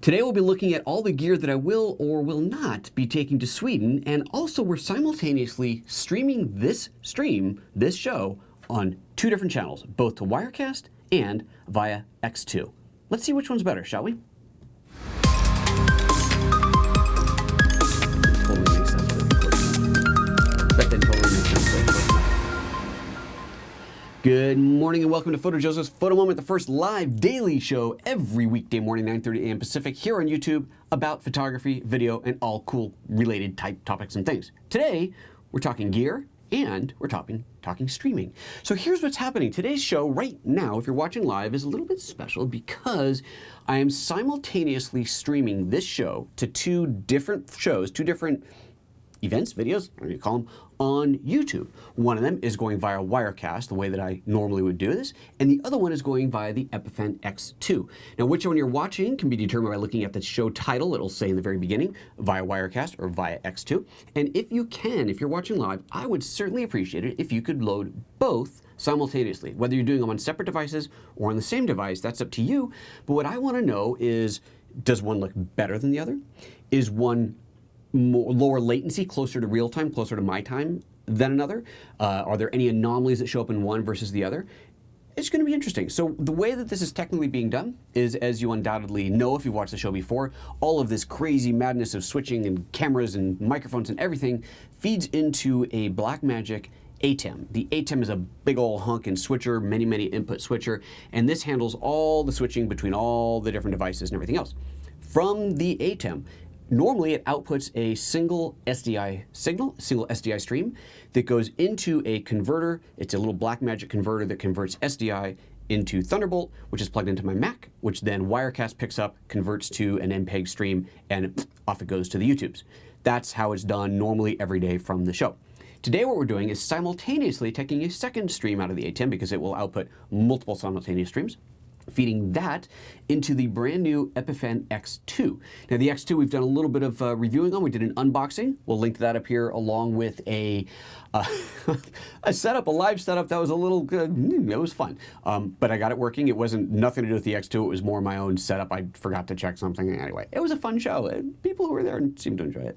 Today we'll be looking at all the gear that I will or will not be taking to Sweden, and also we're simultaneously streaming this show, on two different channels, both to Wirecast and via X2. Let's see which one's better, shall we? Totally makes sense. That then totally makes sense. Good morning and welcome to PhotoJoseph's Photo Moment, the first live daily show every weekday morning, 9:30 a.m. Pacific, here on YouTube about photography, video, and all cool related type topics and things. Today, we're talking gear and we're talking streaming. So here's what's happening. Today's show right now, if you're watching live, is a little bit special because I am simultaneously streaming this show to two different shows, two different events, videos, whatever you call them, on YouTube. One of them is going via Wirecast, the way that I normally would do this, and the other one is going via the Epiphan X2. Now, which one you're watching can be determined by looking at the show title. It'll say in the very beginning, via Wirecast or via X2. And if you can, if you're watching live, I would certainly appreciate it if you could load both simultaneously. Whether you're doing them on separate devices or on the same device, that's up to you. But what I want to know is, does one look better than the other? Is one lower latency, closer to real time, closer to my time than another? Are there any anomalies that show up in one versus the other? It's going to be interesting. So the way that this is technically being done is, as you undoubtedly know if you've watched the show before, all of this crazy madness of switching and cameras and microphones and everything feeds into a Blackmagic ATEM. The ATEM is a big old hunkin' switcher, many input switcher, and this handles all the switching between all the different devices and everything else. From the ATEM, normally it outputs a single SDI signal, a single SDI stream that goes into a converter. It's a little Blackmagic converter that converts SDI into Thunderbolt, which is plugged into my Mac, which then Wirecast picks up, converts to an MPEG stream, and off it goes to the YouTubes. That's how it's done normally every day from the show. Today what we're doing is simultaneously taking a second stream out of the ATEM because it will output multiple simultaneous streams, feeding that into the brand new Epiphan X2. Now the X2 we've done a little bit of reviewing on. We did an unboxing. We'll link to that up here along with a setup, a live setup that was a little good. It was fun, but I got it working. It wasn't nothing to do with the X2. It was more my own setup. I forgot to check something. Anyway, it was a fun show. People who were there seemed to enjoy it.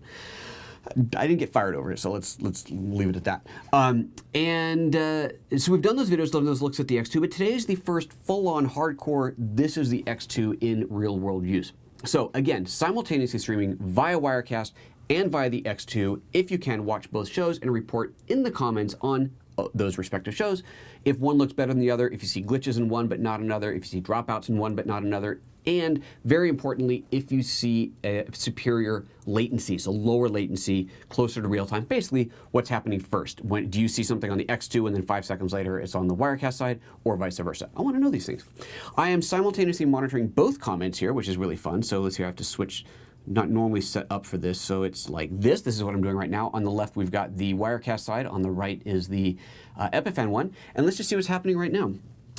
I didn't get fired over it, so let's leave it at that. So we've done those videos, done those looks at the X2, but today is the first full-on hardcore, this is the X2 in real-world use. So again, simultaneously streaming via Wirecast and via the X2. If you can, watch both shows and report in the comments on those respective shows. If one looks better than the other, if you see glitches in one but not another, if you see dropouts in one but not another, and very importantly, if you see a superior latency, so lower latency, closer to real time, basically what's happening first. When do you see something on the X2 and then 5 seconds later it's on the Wirecast side, or vice versa? I want to know these things. I am simultaneously monitoring both comments here, which is really fun. So let's see, I have to switch, not normally set up for this, so it's like this. This is what I'm doing right now. On the left, we've got the Wirecast side. On the right is the Epiphan one. And let's just see what's happening right now.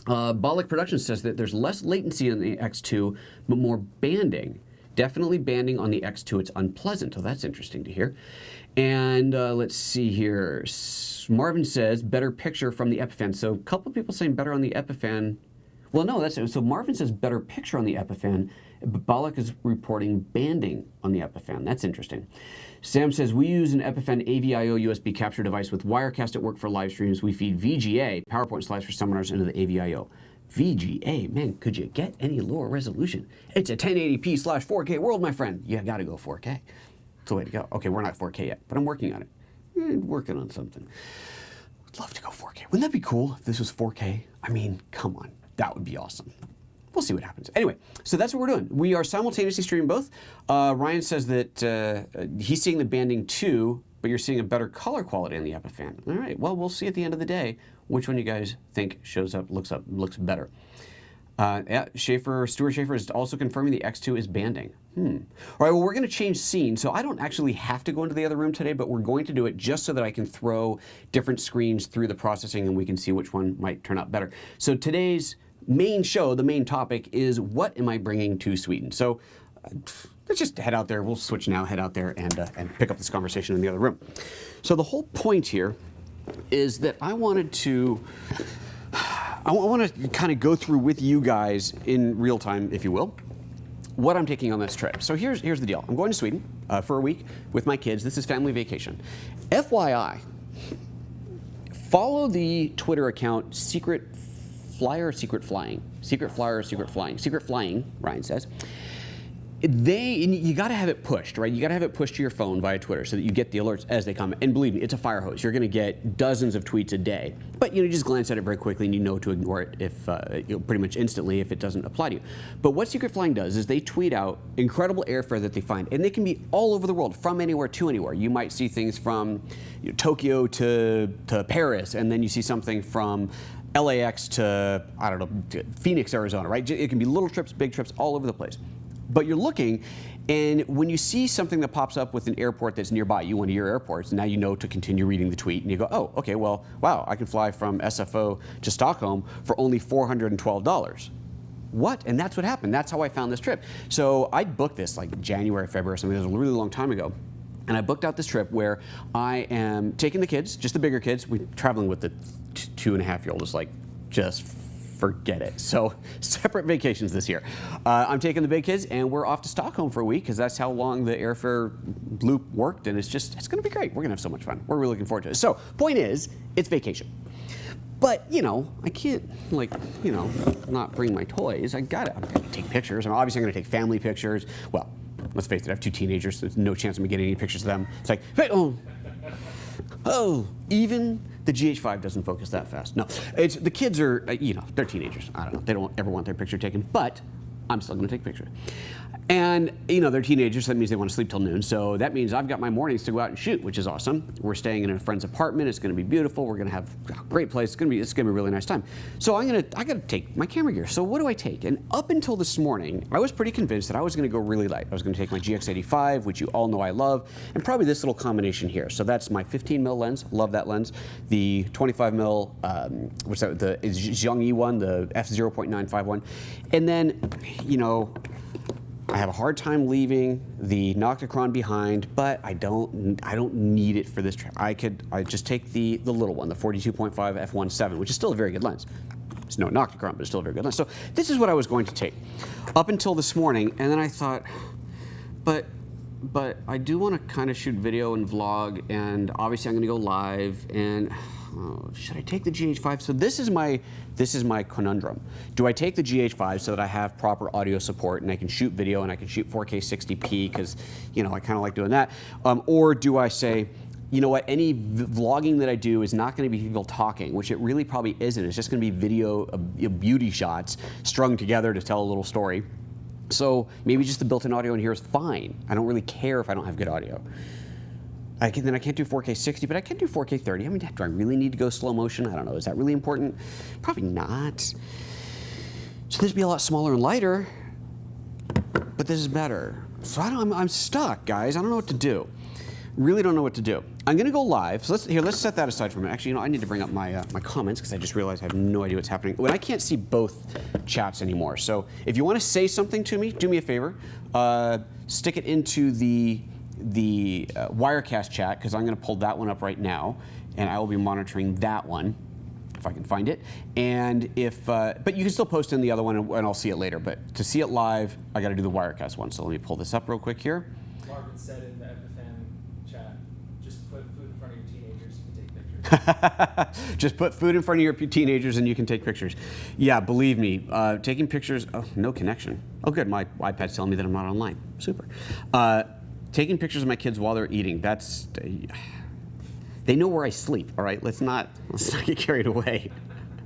Bollock Productions says that there's less latency on the X2, but more banding. Definitely banding on the X2. It's unpleasant. So that's interesting to hear. And let's see here. Marvin says better picture from the Epiphan. So a couple of people saying better on the Epiphan. Well, no, that's so Marvin says better picture on the Epiphan, but Bollock is reporting banding on the Epiphan. That's interesting. Sam says, we use an Epiphan AVIO USB capture device with Wirecast at work for live streams. We feed VGA, PowerPoint slides for seminars, into the AVIO. VGA, man, could you get any lower resolution? It's a 1080p/4K world, my friend. You gotta go 4K. That's the way to go. Okay, we're not 4K yet, but I'm working on it. Working on something. I'd love to go 4K. Wouldn't that be cool if this was 4K? I mean, come on. That would be awesome. We'll see what happens. Anyway, so that's what we're doing. We are simultaneously streaming both. Ryan says that he's seeing the banding too, but you're seeing a better color quality on the Epiphan. All right, well, we'll see at the end of the day which one you guys think shows up, looks better. Yeah, Stuart Schaefer is also confirming the X2 is banding. All right, well, we're going to change scene. So I don't actually have to go into the other room today, but we're going to do it just so that I can throw different screens through the processing and we can see which one might turn out better. So today's main show, the main topic is what am I bringing to Sweden? So let's just head out there. We'll switch now, head out there and pick up this conversation in the other room. So the whole point here is that I want to kind of go through with you guys in real time, if you will, what I'm taking on this trip. So here's the deal. I'm going to Sweden for a week with my kids. This is family vacation. FYI, follow the Twitter account Secret Flyer or Secret Flying? Secret Flyer or Secret Flying? Secret Flying, Ryan says. You got to have it pushed, right? You got to have it pushed to your phone via Twitter so that you get the alerts as they come. And believe me, it's a fire hose. You're going to get dozens of tweets a day. But you just glance at it very quickly and you know to ignore it if pretty much instantly if it doesn't apply to you. But what Secret Flying does is they tweet out incredible airfare that they find, and they can be all over the world, from anywhere to anywhere. You might see things from Tokyo to Paris, and then you see something from LAX to, I don't know, to Phoenix, Arizona, right? It can be little trips, big trips, all over the place. But you're looking, and when you see something that pops up with an airport that's nearby, one of your airports, now you know to continue reading the tweet, and you go, oh, okay, well, wow, I can fly from SFO to Stockholm for only $412. What? And that's what happened. That's how I found this trip. So I booked this like January, February, or something. It was a really long time ago. And I booked out this trip where I am taking the kids, just the bigger kids. We're traveling with the 2.5-year-old. It's like, just forget it. So separate vacations this year. I'm taking the big kids and we're off to Stockholm for a week because that's how long the airfare loop worked, and it's going to be great. We're going to have so much fun. We're really looking forward to it. So point is, it's vacation. But, I can't, not bring my toys. I'm going to take pictures. Obviously, I'm going to take family pictures. Well, let's face it, I have 2 teenagers. So there's no chance I'm going to get any pictures of them. It's like, hey, even the GH5 doesn't focus that fast. No, it's the kids are, they're teenagers. I don't know. They don't ever want their picture taken, but I'm still going to take pictures. And, they're teenagers, so that means they want to sleep till noon. So that means I've got my mornings to go out and shoot, which is awesome. We're staying in a friend's apartment. It's going to be beautiful. We're going to have a great place. It's going to be a really nice time. So I got to take my camera gear. So what do I take? And up until this morning, I was pretty convinced that I was going to go really light. I was going to take my GX85, which you all know I love, and probably this little combination here. So that's my 15mm lens. Love that lens. The 25mm, what's that? The Zhongyi one, the f/0.951, and then, I have a hard time leaving the Nocticron behind, but I don't need it for this trip. I just take the little one, the 42.5 f1.7, which is still a very good lens. It's no Nocticron, but it's still a very good lens. So this is what I was going to take up until this morning, and then I thought, but I do want to kind of shoot video and vlog, and obviously I'm going to go live, and should I take the GH5? So this is my conundrum. Do I take the GH5 so that I have proper audio support and I can shoot video and I can shoot 4K 60p because I kind of like doing that, or do I say, you know what, any vlogging that I do is not going to be people talking, which it really probably isn't. It's just going to be video, beauty shots strung together to tell a little story. So maybe just the built-in audio in here is fine. I don't really care if I don't have good audio. Then I can't do 4K 60, but I can do 4K 30. I mean, do I really need to go slow motion? I don't know. Is that really important? Probably not. So this would be a lot smaller and lighter, but this is better. So I'm stuck, guys. I don't know what to do. Really don't know what to do. I'm going to go live. So let's set that aside for a minute. Actually, I need to bring up my my comments because I just realized I have no idea what's happening. Well, I can't see both chats anymore. So if you want to say something to me, do me a favor. Stick it into the Wirecast chat, because I'm going to pull that one up right now, and I will be monitoring that one if I can find it. And but you can still post in the other one, and I'll see it later. But to see it live, I got to do the Wirecast one. So let me pull this up real quick here. Marvin said in the Epiphan chat, just put food in front of your teenagers, you can take pictures. Just put food in front of your teenagers and you can take pictures. Yeah, believe me, taking pictures. Oh, no connection. Oh, good. My iPad's telling me that I'm not online. Super. Taking pictures of my kids while they're eating, they know where I sleep, all right? Let's not get carried away.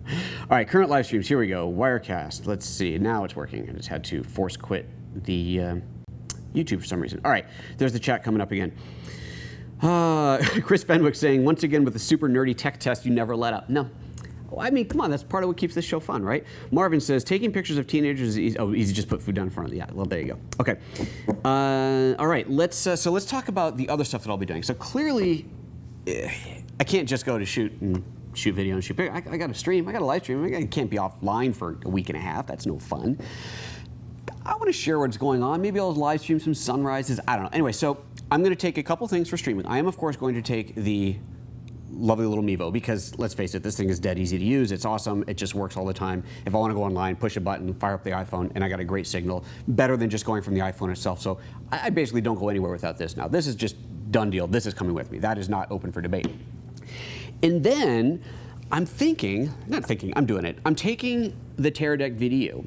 All right, current live streams, here we go. Wirecast, let's see, now it's working. I just had to force quit the YouTube for some reason. All right, there's the chat coming up again. Chris Fenwick saying, once again with the super nerdy tech test, you never let up. No. I mean, come on, that's part of what keeps this show fun, right? Marvin says, taking pictures of teenagers is easy. Oh, easy, just put food down in front of the, yeah, well, there you go. Okay. All right, let's talk about the other stuff that I'll be doing. So clearly, I can't just go to shoot video and shoot. I got to stream, I got to live stream. I can't be offline for a week and a half. That's no fun. I want to share what's going on. Maybe I'll live stream some sunrises. I don't know. Anyway, so I'm going to take a couple things for streaming. I am, of course, going to take the lovely little Mevo, because let's face it, this thing is dead easy to use. It's awesome. It just works all the time. If I want to go online, push a button, fire up the iPhone, and I got a great signal, better than just going from the iPhone itself. So I basically don't go anywhere without this now. This is just done deal. This is coming with me. That is not open for debate. And then I'm doing it. I'm taking the Teradek VidiU,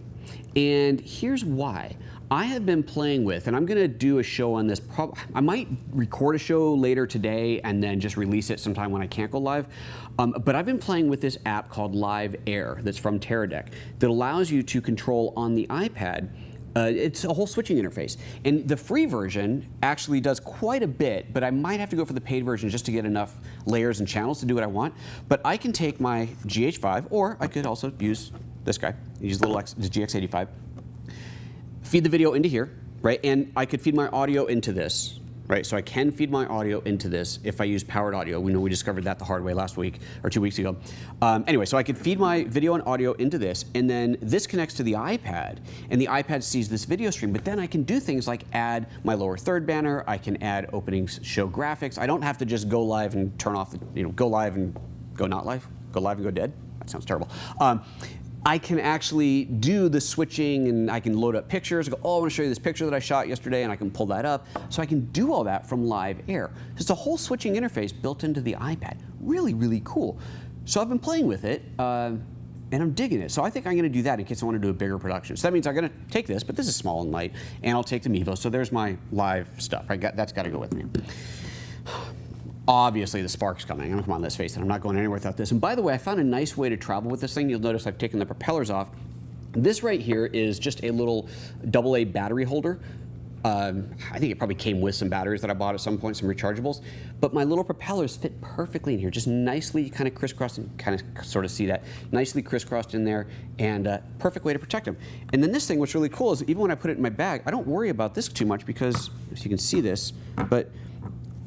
and here's why. I have been playing with, and I'm going to do a show on this. I might record a show later today and then just release it sometime when I can't go live. But I've been playing with this app called Live Air that's from Teradek that allows you to control on the iPad. It's a whole switching interface. And the free version actually does quite a bit, but I might have to go for the paid version just to get enough layers and channels to do what I want. But I can take my GH5, or I could also use this guy, use the GX85. Feed the video into here, right? And I could feed my audio into this, right? So I can feed my audio into this if I use powered audio. We know we discovered that the hard way last week or 2 weeks ago. Anyway, so I could feed my video and audio into this, and then this connects to the iPad, and the iPad sees this video stream. But then I can do things like add my lower third banner. I can add openings, show graphics. I don't have to just go live and turn off the, go live and go not live, go live and go dead. That sounds terrible. I can actually do the switching, and I can load up pictures. I go, oh, I want to show you this picture that I shot yesterday, and I can pull that up. So I can do all that from Live Air. It's a whole switching interface built into the iPad. Really, really cool. So I've been playing with it, and I'm digging it. So I think I'm going to do that in case I want to do a bigger production. So that means I'm going to take this, but this is small and light, and I'll take the Mevo. So there's my live stuff. That's got to go with me. Obviously, the spark's coming. Come on, let's face it. I'm not going anywhere without this. And by the way, I found a nice way to travel with this thing. You'll notice I've taken the propellers off. This right here is just a little AA battery holder. I think it probably came with some batteries that I bought at some point, some rechargeables. But my little propellers fit perfectly in here, just nicely kind of crisscrossed, and kind of sort of see that, nicely crisscrossed in there, and perfect way to protect them. And then this thing, what's really cool is even when I put it in my bag, I don't worry about this too much because, if you can see this, but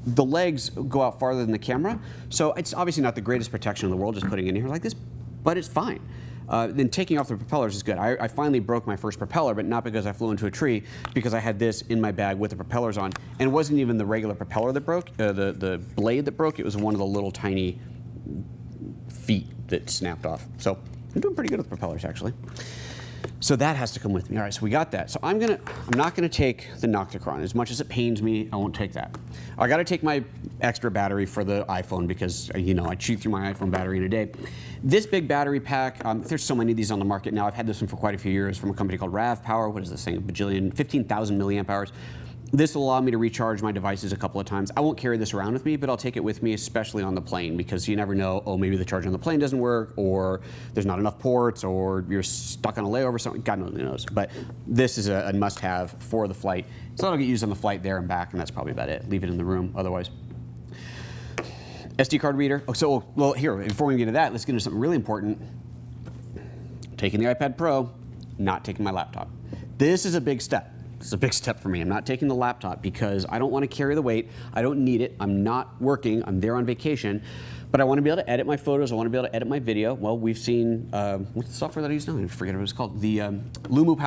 the legs go out farther than the camera. So it's obviously not the greatest protection in the world just putting it in here like this, but it's fine. Then taking off the propellers is good. I finally broke my first propeller, but not because I flew into a tree, because I had this in my bag with the propellers on. And it wasn't even the regular propeller that broke, the blade that broke. It was one of the little tiny feet that snapped off. So I'm doing pretty good with propellers, actually. So that has to come with me. All right, so we got that. So I'm not gonna take the Nocticron. As much as it pains me, I won't take that. I gotta take my extra battery for the iPhone because, I cheat through my iPhone battery in a day. This big battery pack, there's so many of these on the market now. I've had this one for quite a few years from a company called RAV Power. What is this thing? 15,000 milliamp hours. This will allow me to recharge my devices a couple of times. I won't carry this around with me, but I'll take it with me, especially on the plane, because you never know, oh, maybe the charger on the plane doesn't work, or there's not enough ports, or you're stuck on a layover or something. God only knows. But this is a must-have for the flight. So that'll get used on the flight there and back, and that's probably about it. Leave it in the room otherwise. SD card reader. Oh, so, well, here, before we get into that, let's get into something really important. Taking the iPad Pro, not taking my laptop. This is a big step. It's a big step for me. I'm not taking the laptop because I don't want to carry the weight. I don't need it. I'm not working. I'm there on vacation. But I want to be able to edit my photos. I want to be able to edit my video. Well, we've seen, what's the software that I use now? I forget what it's called. The Lumu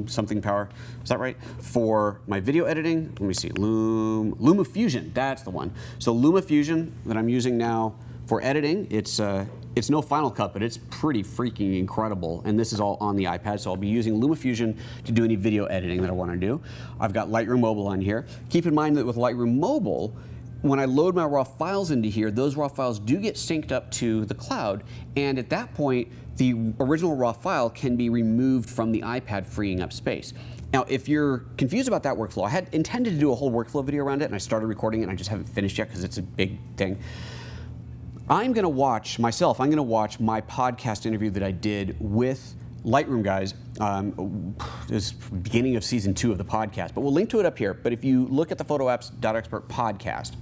something power. Is that right? For my video editing, let me see, Luma Fusion, that's the one. So Luma Fusion that I'm using now for editing, it's no Final Cut, but it's pretty freaking incredible. And this is all on the iPad, so I'll be using LumaFusion to do any video editing that I want to do. I've got Lightroom Mobile on here. Keep in mind that with Lightroom Mobile, when I load my raw files into here, those raw files do get synced up to the cloud, and at that point, the original raw file can be removed from the iPad, freeing up space. Now, if you're confused about that workflow, I had intended to do a whole workflow video around it, and I started recording it, and I just haven't finished yet because it's a big thing. I'm going to watch my podcast interview that I did with Lightroom guys. This beginning of season 2 of the podcast, but we'll link to it up here. But if you look at the PhotoApps.expert podcast,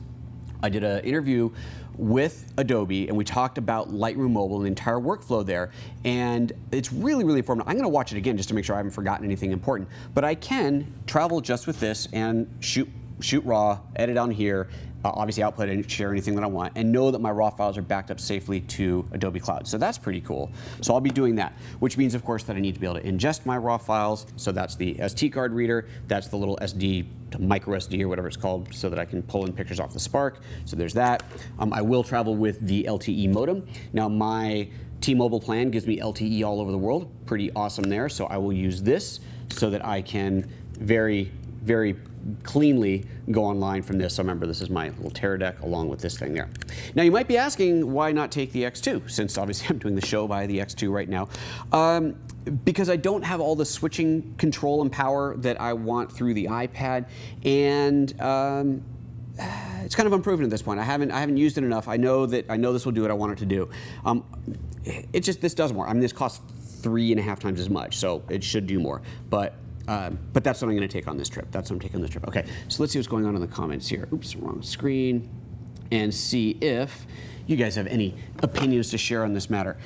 I did an interview with Adobe, and we talked about Lightroom Mobile and the entire workflow there, and it's really, really informative. I'm going to watch it again just to make sure I haven't forgotten anything important. But I can travel just with this and shoot raw, edit on here, obviously output and share anything that I want, and know that my raw files are backed up safely to Adobe Cloud. So that's pretty cool. So I'll be doing that, which means, of course, that I need to be able to ingest my raw files. So that's the SD card reader. That's the little SD to micro SD or whatever it's called, so that I can pull in pictures off the Spark. So there's that. I will travel with the LTE modem. Now my T-Mobile plan gives me LTE all over the world. Pretty awesome there. So I will use this so that I can very, very cleanly go online from this. So remember, this is my little Teradek along with this thing there. Now you might be asking, why not take the X2? Since obviously I'm doing the show by the X2 right now. Because I don't have all the switching control and power that I want through the iPad, and it's kind of unproven at this point. I haven't used it enough. I know this will do what I want it to do. This does more. I mean, this costs 3.5 times as much, so it should do more. But that's what I'm going to take on this trip. That's what I'm taking on this trip. Okay, so let's see what's going on in the comments here. Oops, wrong screen. And see if you guys have any opinions to share on this matter.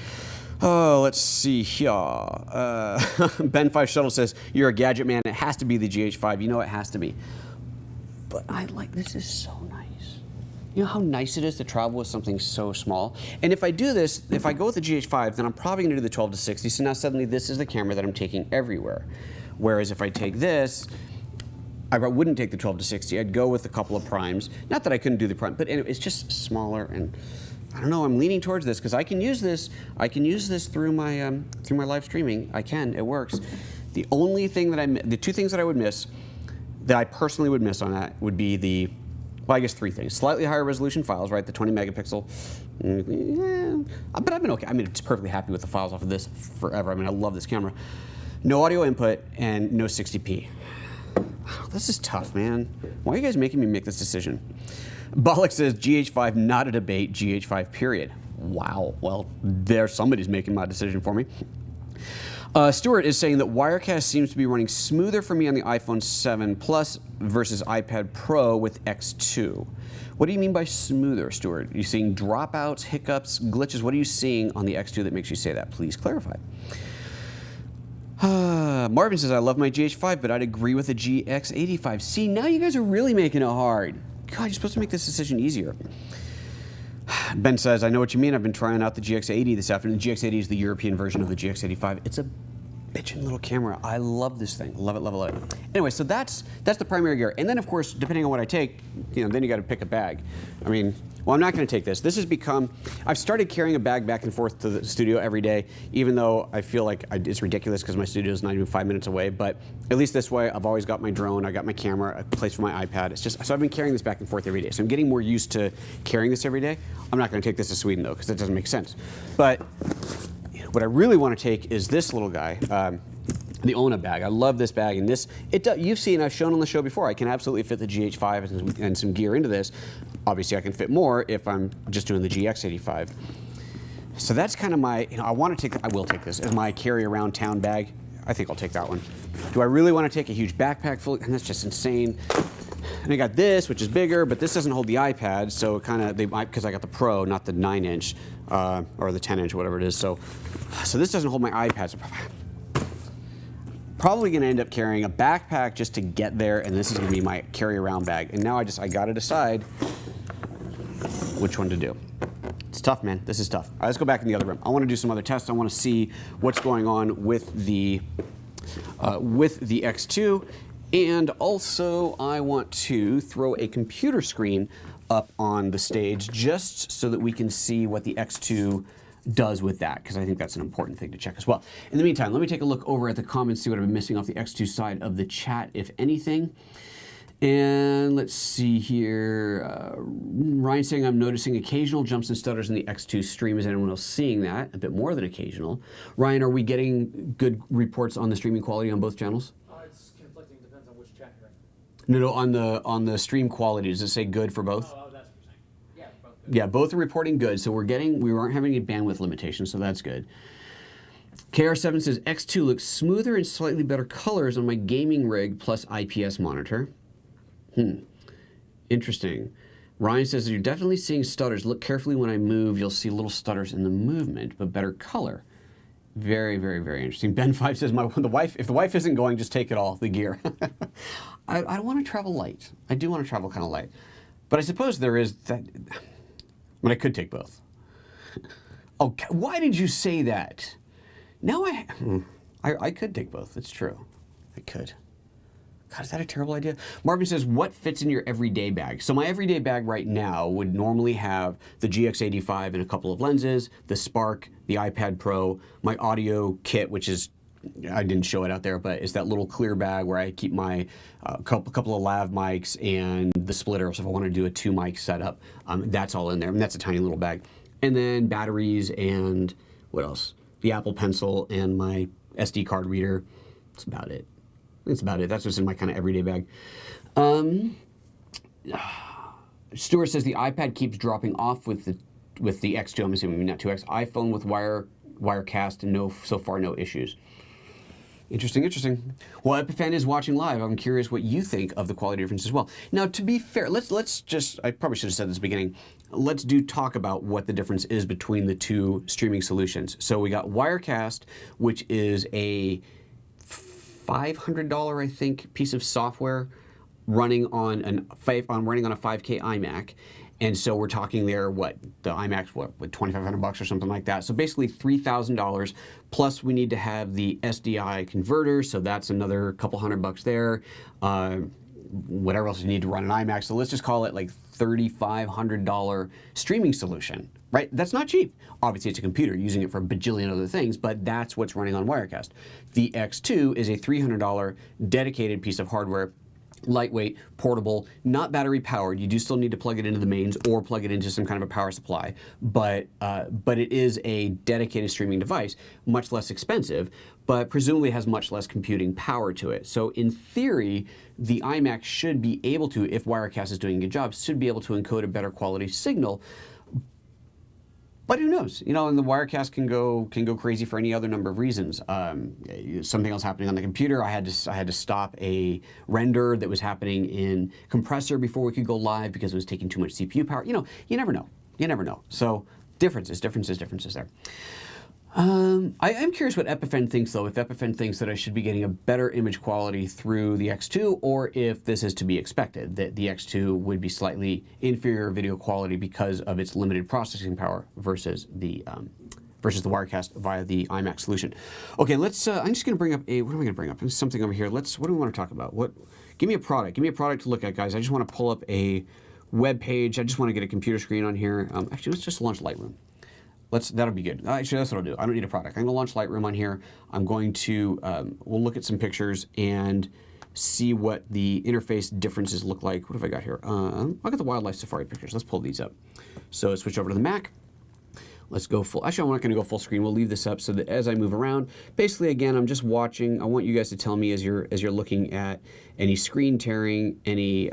Oh, let's see here. Ben5 Shuttle says, you're a gadget man. It has to be the GH5. You know it has to be. But this is so nice. You know how nice it is to travel with something so small? And if I do this, if I go with the GH5, then I'm probably going to do the 12 to 60. So now suddenly this is the camera that I'm taking everywhere. Whereas if I take this, I wouldn't take the 12 to 60. I'd go with a couple of primes. Not that I couldn't do the prime, but anyway, it's just smaller, and I don't know. I'm leaning towards this because I can use this. I can use this through my live streaming. I can. It works. The only thing that the two things that I would miss, that I personally would miss on that, would be well, I guess 3 things. Slightly higher resolution files, right? The 20 megapixel. But I've been okay. I mean, I'm just perfectly happy with the files off of this forever. I mean, I love this camera. No audio input and no 60p. Oh, this is tough, man. Why are you guys making me make this decision? Bollock says GH5, not a debate, GH5 period. Wow, well, somebody's making my decision for me. Stuart is saying that Wirecast seems to be running smoother for me on the iPhone 7 Plus versus iPad Pro with X2. What do you mean by smoother, Stuart? Are you seeing dropouts, hiccups, glitches? What are you seeing on the X2 that makes you say that? Please clarify. Marvin says, I love my GH5, but I'd agree with the GX85. See, now you guys are really making it hard. God, you're supposed to make this decision easier. Ben says, I know what you mean. I've been trying out the GX80 this afternoon. The GX80 is the European version of the GX85. It's a bitchin' little camera. I love this thing. Love it, love it, love it. Anyway, so that's the primary gear. And then, of course, depending on what I take, then you got to pick a bag. I mean, well, I'm not going to take this. This has become, I've started carrying a bag back and forth to the studio every day, even though I feel like it's ridiculous because my studio is not even 5 minutes away. But at least this way, I've always got my drone, I got my camera, a place for my iPad. So I've been carrying this back and forth every day. So I'm getting more used to carrying this every day. I'm not going to take this to Sweden, though, because that doesn't make sense. But what I really want to take is this little guy. The Ona bag. I love this bag, and you've seen, I've shown on the show before, I can absolutely fit the GH5 and some gear into this. Obviously, I can fit more if I'm just doing the GX85. So that's kind of my, I will take this as my carry around town bag. I think I'll take that one. Do I really want to take a huge backpack full? And that's just insane. And I got this, which is bigger, but this doesn't hold the iPad, so because I got the Pro, not the 9-inch, or the 10-inch, whatever it is. So this doesn't hold my iPad. So probably going to end up carrying a backpack just to get there, and this is going to be my carry-around bag. And now I got to decide which one to do. It's tough, man. This is tough. All right, let's go back in the other room. I want to do some other tests. I want to see what's going on with the X2, and also I want to throw a computer screen up on the stage just so that we can see what the X2 does with that, because I think that's an important thing to check as well. In the meantime, let me take a look over at the comments, see what I've been missing off the X2 side of the chat, if anything. And let's see here. Ryan saying, I'm noticing occasional jumps and stutters in the X2 stream. Is anyone else seeing that? A bit more than occasional. Ryan, are we getting good reports on the streaming quality on both channels? It's conflicting, depends on which chat you're in. No, on the stream quality, does it say good for both? Oh, that's what you're saying. Yeah, both good. Yeah, both are reporting good, so we aren't having any bandwidth limitations, so that's good. KR7 says, X2 looks smoother and slightly better colors on my gaming rig plus IPS monitor. Interesting. Ryan says, you're definitely seeing stutters. Look carefully when I move. You'll see little stutters in the movement, but better color. Very, very, very interesting. Ben5 says, if the wife isn't going, just take it all, the gear. I want to travel light. I do want to travel kind of light. But I suppose there is that. But I could take both. Oh, why did you say that? Now I could take both. It's true. I could. God, is that a terrible idea? Marvin says, what fits in your everyday bag? So my everyday bag right now would normally have the GX85 and a couple of lenses, the Spark, the iPad Pro, my audio kit, which is, I didn't show it out there, but it's that little clear bag where I keep my couple of lav mics and the splitter. So if I want to do a 2-mic setup, that's all in there. And that's a tiny little bag. And then batteries and what else? The Apple Pencil and my SD card reader. That's about it. That's about it. That's what's in my kind of everyday bag. Stuart says the iPad keeps dropping off with the X2. I'm assuming not 2X. iPhone with Wirecast and so far no issues. Interesting. Well, Epiphan is watching live. I'm curious what you think of the quality difference as well. Now, to be fair, let's just, I probably should have said this at the beginning, let's talk about what the difference is between the two streaming solutions. So we got Wirecast, which is a $500, I think, piece of software running on a 5K iMac. And so we're talking there, the iMac's what, $2,500 or something like that. So basically $3,000, plus we need to have the SDI converter, so that's another couple $100 there. Whatever else you need to run an iMac. So let's just call it like $3,500 streaming solution, right? That's not cheap. Obviously it's a computer, using it for a bajillion other things, but that's what's running on Wirecast. The X2 is a $300 dedicated piece of hardware, lightweight, portable, not battery powered. You do still need to plug it into the mains or plug it into some kind of a power supply, but it is a dedicated streaming device, much less expensive, but presumably has much less computing power to it. So in theory, the iMac should be able to, if Wirecast is doing a good job, should be able to encode a better quality signal. But who knows? You know, and the Wirecast can go crazy for any other number of reasons. Something else happening on the computer. I had to stop a render that was happening in compressor before we could go live because it was taking too much CPU power. You know, you never know. You never know. So differences there. I am curious what Epiphan thinks, though. If Epiphan thinks that I should be getting a better image quality through the X2, or if this is to be expected, that the X2 would be slightly inferior video quality because of its limited processing power versus the Wirecast via the iMac solution. Okay, let's. I'm just going to bring up what am I going to bring up? There's something over here. What do we want to talk about? Give me a product. Give me a product to look at, guys. I just want to pull up a web page. I just want to get a computer screen on here. Actually, let's just launch Lightroom. That'll be good. Actually, that's what I'll do. I don't need a product. I'm going to launch Lightroom on here. I'm going to, we'll look at some pictures and see what the interface differences look like. What have I got here? I'll get the wildlife safari pictures. Let's pull these up. So switch over to the Mac. Let's go full. Actually, I'm not going to go full screen. We'll leave this up so that as I move around, basically, again, I'm just watching. I want you guys to tell me as you're looking at any screen tearing, any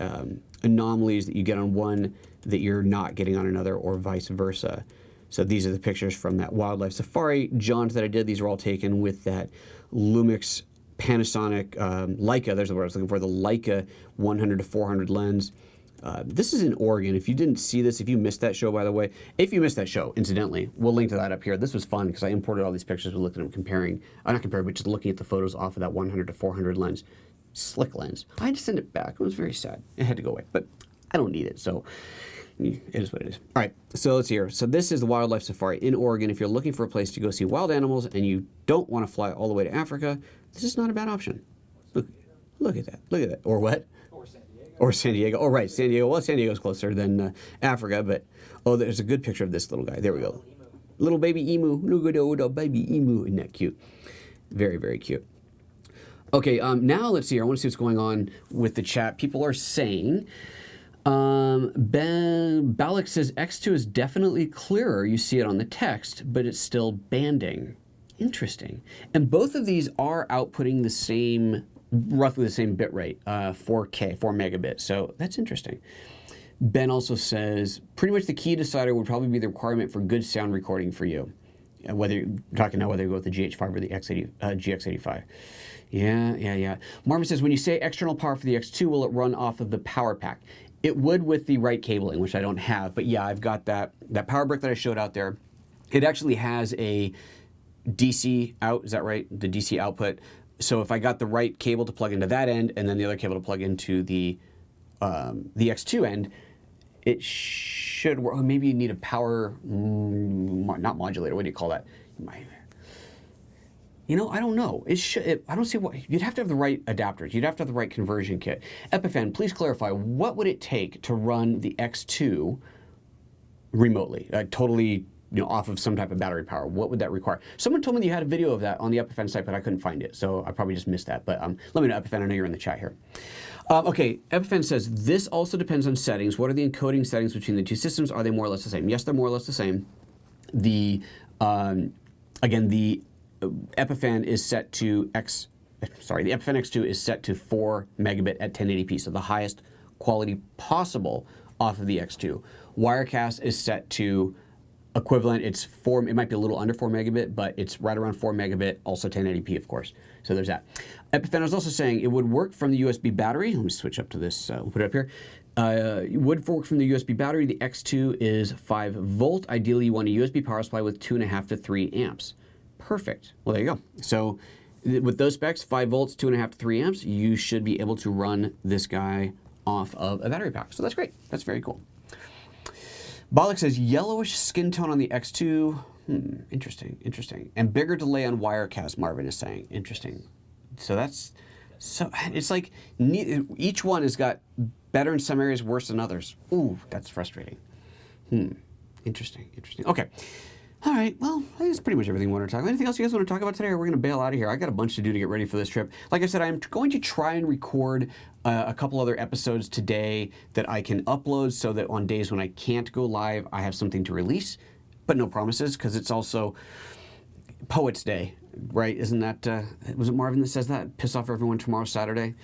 anomalies that you get on one that you're not getting on another, or vice versa. So these are the pictures from that wildlife safari jaunt that I did. These are all taken with that Lumix Panasonic Leica. There's the word I was looking for, the Leica 100 to 400 lens. This is in Oregon. If you didn't see this, if you missed that show, by the way, if you missed that show, incidentally, we'll link to that up here. This was fun because I imported all these pictures. We looked at them comparing, not comparing, but just looking at the photos off of that 100 to 400 lens. Slick lens. I had to send it back. It was very sad. It had to go away, but I don't need it, so it is what it is. All right, so let's hear. So this is the wildlife safari in Oregon. If you're looking for a place to go see wild animals and you don't want to fly all the way to Africa, this is not a bad option. Look at that. Look at that. Or what? Or San Diego. Oh, right, San Diego. Well, San Diego's closer than Africa, but there's a good picture of this little guy. There we go. Little baby emu. Look at the little baby emu. Isn't that cute? Very, very cute. Okay, now let's see here. I want to see what's going on with the chat. People are saying, Ben Balak says X2 is definitely clearer. You see it on the text, but it's still banding. Interesting. And both of these are outputting the same, roughly the same bit rate, 4K, 4 megabits. So that's interesting. Ben also says, pretty much the key decider would probably be the requirement for good sound recording for you. Whether you go with the GH5 or the GX85. Yeah. Marvin says, when you say external power for the X2, will it run off of the power pack? It would with the right cabling, which I don't have. But yeah, I've got that power brick that I showed out there. It actually has a DC out, is that right? The DC output. So if I got the right cable to plug into that end and then the other cable to plug into the X2 end, it should work. Oh, maybe you need a power, not modulator. What do you call that? You know, I don't know. I don't see what, you'd have to have the right adapters. You'd have to have the right conversion kit. Epiphan, please clarify, what would it take to run the X2 remotely, totally, you know, off of some type of battery power? What would that require? Someone told me that you had a video of that on the Epiphan site, but I couldn't find it, so I probably just missed that. But let me know, Epiphan, I know you're in the chat here. Okay, Epiphan says, this also depends on settings. What are the encoding settings between the two systems? Are they more or less the same? Yes, they're more or less the same. The, again, the Epiphan is set to the Epiphan X2 is set to 4 megabit at 1080p, so the highest quality possible off of the X2. Wirecast is set to equivalent, it might be a little under 4 megabit, but it's right around 4 megabit, also 1080p, of course. So there's that. Epiphan is also saying it would work from the USB battery. Let me switch up to this, we'll put it up here. It would work from the USB battery. The X2 is 5 volt. Ideally, you want a USB power supply with 2.5 to 3 amps. Perfect. Well, there you go. So with those specs, 5 volts, 2.5 to 3 amps, you should be able to run this guy off of a battery pack. So that's great. That's very cool. Bollock says, yellowish skin tone on the X2. Interesting, interesting. And bigger delay on Wirecast, Marvin is saying. Interesting. So that's, so it's like each one has got better in some areas, worse than others. Ooh, that's frustrating. Interesting, interesting. Okay. All right, well, I think that's pretty much everything we want to talk about. Anything else you guys want to talk about today, or we're going to bail out of here? I got a bunch to do to get ready for this trip. Like I said, I'm going to try and record a couple other episodes today that I can upload so that on days when I can't go live, I have something to release, but no promises, because it's also Poets Day, right? Isn't that, was it Marvin that says that? Piss off everyone tomorrow, Saturday.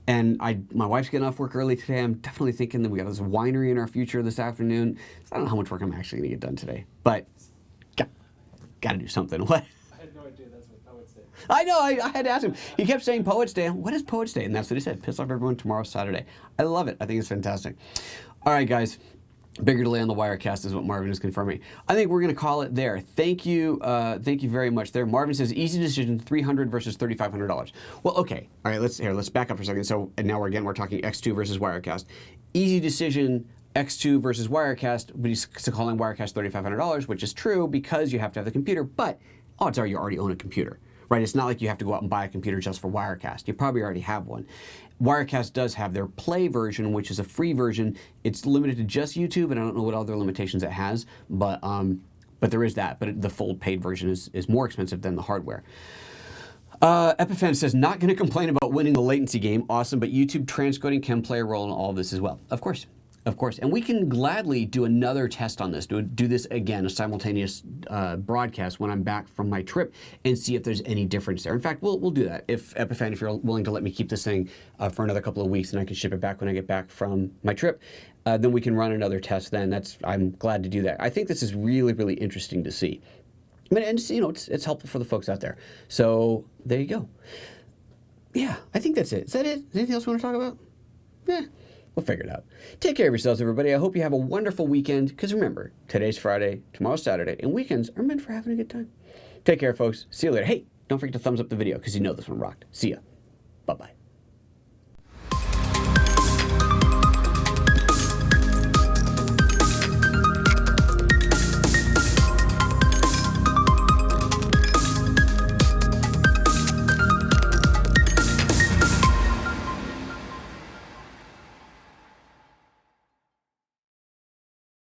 And my wife's getting off work early today. I'm definitely thinking that we got this winery in our future this afternoon. So I don't know how much work I'm actually going to get done today, but got to do something. What? I had no idea that's what Poets Day. I know, I had to ask him. He kept saying Poets Day. What is Poets Day? And that's what he said. Piss off everyone tomorrow, Saturday. I love it. I think it's fantastic. All right, guys. Bigger delay on the Wirecast is what Marvin is confirming. I think we're going to call it there. Thank you very much there. Marvin says, easy decision, $300 versus $3,500. Well, okay. All right, let's back up for a second. So, and now we're talking X2 versus Wirecast. Easy decision, X2 versus Wirecast, but he's calling Wirecast $3,500, which is true because you have to have the computer, but odds are you already own a computer, right? It's not like you have to go out and buy a computer just for Wirecast. You probably already have one. Wirecast does have their Play version, which is a free version. It's limited to just YouTube, and I don't know what other limitations it has, but there is that. But the full paid version is more expensive than the hardware. Epiphan says, not going to complain about winning the latency game. Awesome, but YouTube transcoding can play a role in all of this as well. Of course. Of course, and we can gladly do another test on this, do this again, a simultaneous broadcast when I'm back from my trip and see if there's any difference there. In fact, we'll do that. If Epiphan, if you're willing to let me keep this thing for another couple of weeks and I can ship it back when I get back from my trip, then we can run another test then. I'm glad to do that. I think this is really, really interesting to see. And it's helpful for the folks out there. So there you go. Yeah, I think that's it. Is that it? Anything else we want to talk about? Yeah. We'll figure it out. Take care of yourselves, everybody. I hope you have a wonderful weekend, because remember, today's Friday, tomorrow's Saturday, and weekends are meant for having a good time. Take care, folks. See you later. Hey, don't forget to thumbs up the video, because you know this one rocked. See ya. Bye-bye.